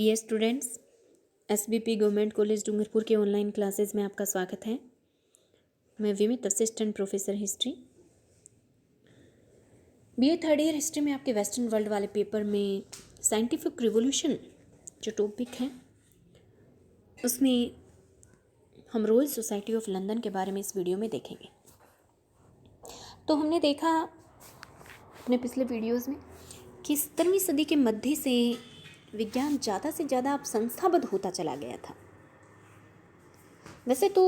ये students, SBP government college Dungarpur के online classes में आपका स्वागत है। मैं Vimit, assistant professor history. BA third year history में आपके वेस्टर्न वर्ल्ड वाले पेपर में साइंटिफिक रिवोल्यूशन जो टॉपिक है उसमें हम रॉयल सोसाइटी ऑफ लंदन के बारे में इस वीडियो में देखेंगे। तो हमने देखा अपने पिछले वीडियोज़ में कि 17वीं सदी के मध्य से विज्ञान ज़्यादा से ज़्यादा अब संस्थाबद्ध होता चला गया था। वैसे तो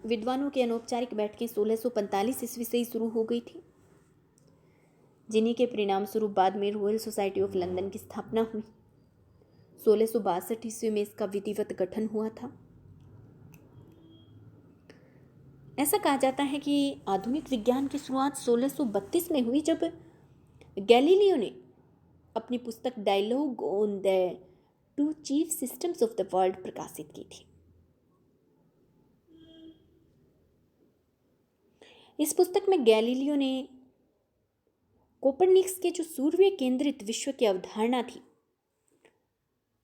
विद्वानों की अनौपचारिक बैठकें 1645 ईस्वी से ही शुरू हो गई थी, जिन्हीं के परिणाम स्वरूप बाद में रॉयल सोसाइटी ऑफ लंदन की स्थापना हुई। 1662 ईस्वी में इसका विधिवत गठन हुआ था। ऐसा कहा जाता है कि आधुनिक विज्ञान की शुरुआत 1632 में हुई, जब गैलीलियो ने अपनी पुस्तक dialogue on the two chief systems of the world प्रकाशित की थी। इस पुस्तक में गैलीलियो ने कोपरनिकस के जो सूर्य केंद्रित विश्व की अवधारणा थी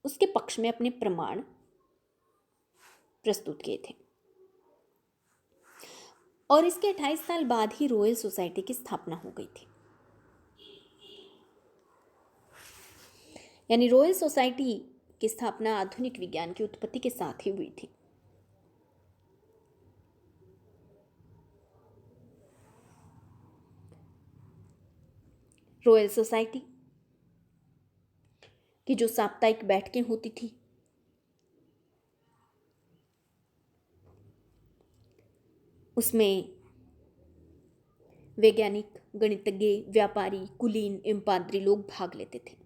उसके पक्ष में अपने प्रमाण प्रस्तुत किए थे, और इसके 28 साल बाद ही रॉयल सोसाइटी की स्थापना हो गई थी। यानी रॉयल सोसाइटी की स्थापना आधुनिक विज्ञान की उत्पत्ति के साथ ही हुई थी। रॉयल सोसाइटी की जो साप्ताहिक बैठकें होती थी उसमें वैज्ञानिक, गणितज्ञ, व्यापारी, कुलीन एवं पादरी लोग भाग लेते थे।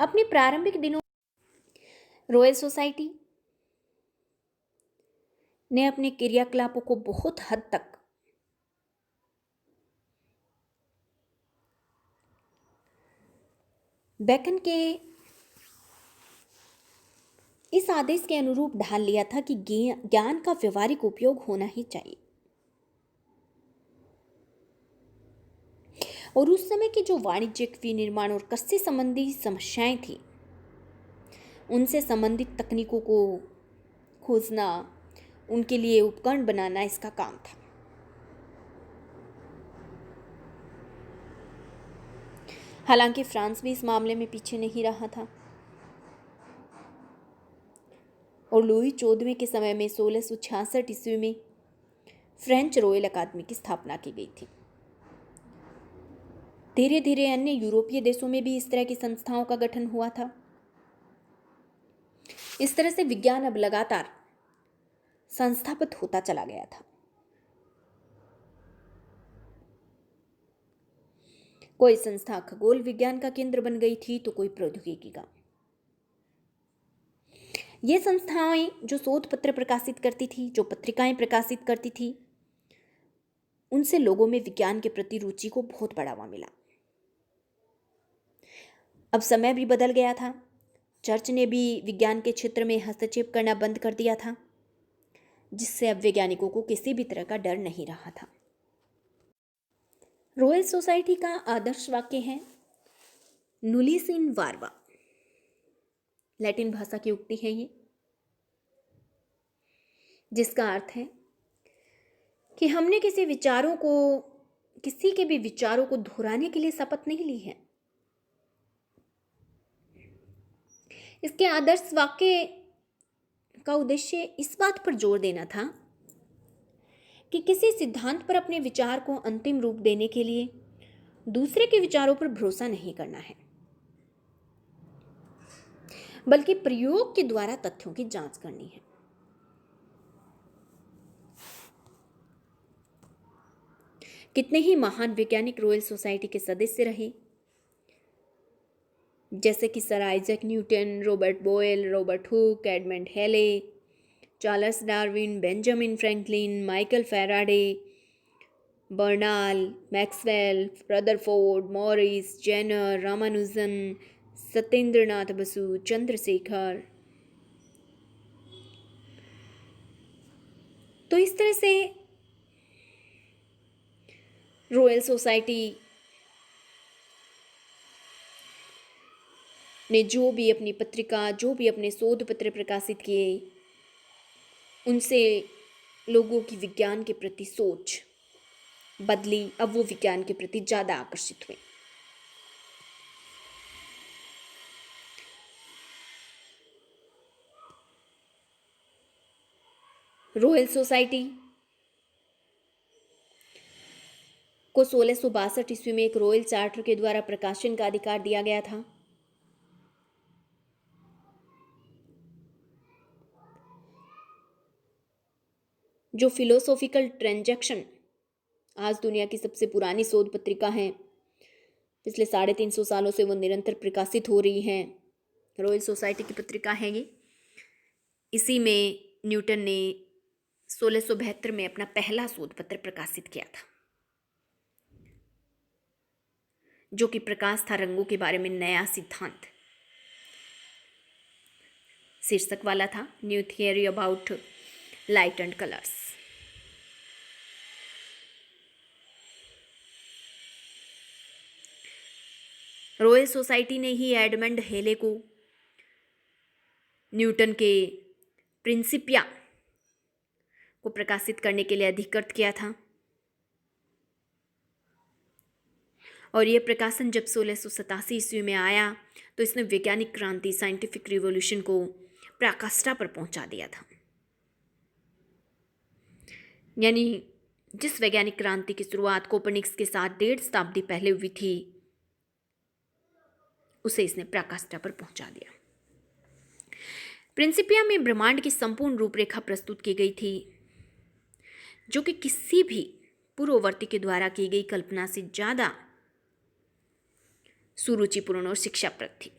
अपने प्रारंभिक दिनों रॉयल सोसाइटी ने अपने क्रियाकलापों को बहुत हद तक बेकन के इस आदेश के अनुरूप ढाल लिया था कि ज्ञान का व्यवहारिक उपयोग होना ही चाहिए, और उस समय की जो वाणिज्यिक, विनिर्माण और कृषि संबंधी समस्याएं थी उनसे संबंधित तकनीकों को खोजना, उनके लिए उपकरण बनाना इसका काम था। हालांकि फ्रांस भी इस मामले में पीछे नहीं रहा था, और लुई 14वें के समय में 1666 ईस्वी में फ्रेंच रॉयल अकादमी की स्थापना की गई थी। धीरे धीरे अन्य यूरोपीय देशों में भी इस तरह की संस्थाओं का गठन हुआ था। इस तरह से विज्ञान अब लगातार संस्थापित होता चला गया था। कोई संस्था खगोल विज्ञान का केंद्र बन गई थी तो कोई प्रौद्योगिकी का। ये संस्थाएं जो शोध पत्र प्रकाशित करती थी, जो पत्रिकाएं प्रकाशित करती थी, उनसे लोगों में विज्ञान के प्रति रुचि को बहुत बढ़ावा मिला। अब समय भी बदल गया था। चर्च ने भी विज्ञान के क्षेत्र में हस्तक्षेप करना बंद कर दिया था, जिससे अब वैज्ञानिकों को किसी भी तरह का डर नहीं रहा था। रॉयल सोसाइटी का आदर्श वाक्य है नुलिस इन वार्वा। लैटिन भाषा की उक्ति है ये, जिसका अर्थ है कि हमने किसी के भी विचारों को दोहराने के लिए शपथ नहीं ली है। इसके आदर्श वाक्य का उद्देश्य इस बात पर जोर देना था कि किसी सिद्धांत पर अपने विचार को अंतिम रूप देने के लिए दूसरे के विचारों पर भरोसा नहीं करना है, बल्कि प्रयोग के द्वारा तथ्यों की जांच करनी है। कितने ही महान वैज्ञानिक रॉयल सोसाइटी के सदस्य रहे, जैसे कि sir Isaac Newton, Robert Boyle, Robert Hooke, Edmund Halley, Charles Darwin, Benjamin Franklin, Michael Faraday, Bernal, Maxwell, Rutherford, Morris, Jenner, Ramanujan, Satyendranath Basu, Chandrasekhar. तो इस तरह से रॉयल सोसाइटी ने जो भी अपनी पत्रिका, जो भी अपने शोध पत्र प्रकाशित किए, उनसे लोगों की विज्ञान के प्रति सोच बदली। अब वो विज्ञान के प्रति ज़्यादा आकर्षित हुए। रॉयल सोसाइटी को 1662 ईस्वी में एक रॉयल चार्टर के द्वारा प्रकाशन का अधिकार दिया गया था। जो फिलोसॉफिकल ट्रांजैक्शन आज दुनिया की सबसे पुरानी शोध पत्रिका है, पिछले 350 सालों से वो निरंतर प्रकाशित हो रही है। रॉयल सोसाइटी की पत्रिका है ये। इसी में न्यूटन ने 1672 में अपना पहला शोध पत्र प्रकाशित किया था, जो कि प्रकाश था रंगों के बारे में नया सिद्धांत शीर्षक वाला था, new theory about light and colours. Royal society ने ही एडमंड हेले को न्यूटन के प्रिंसिपिया को प्रकाशित करने के लिए अधिकृत किया था। और यह प्रकाशन जब 1687 ईस्वी में आया तो इसने वैज्ञानिक क्रांति, साइंटिफिक रिवॉल्यूशन को पराकाष्ठा पर पहुंचा दिया था। यानी जिस वैज्ञानिक क्रांति की शुरुआत कोपर्निकस के साथ 1.5 शताब्दी पहले हुई थी, उसे इसने पराकाष्ठा पर पहुंचा दिया। प्रिंसिपिया में ब्रह्मांड की संपूर्ण रूपरेखा प्रस्तुत की गई थी, जो कि किसी भी पूर्ववर्ती के द्वारा की गई कल्पना से ज़्यादा सुरुचिपूर्ण और शिक्षाप्रद थी।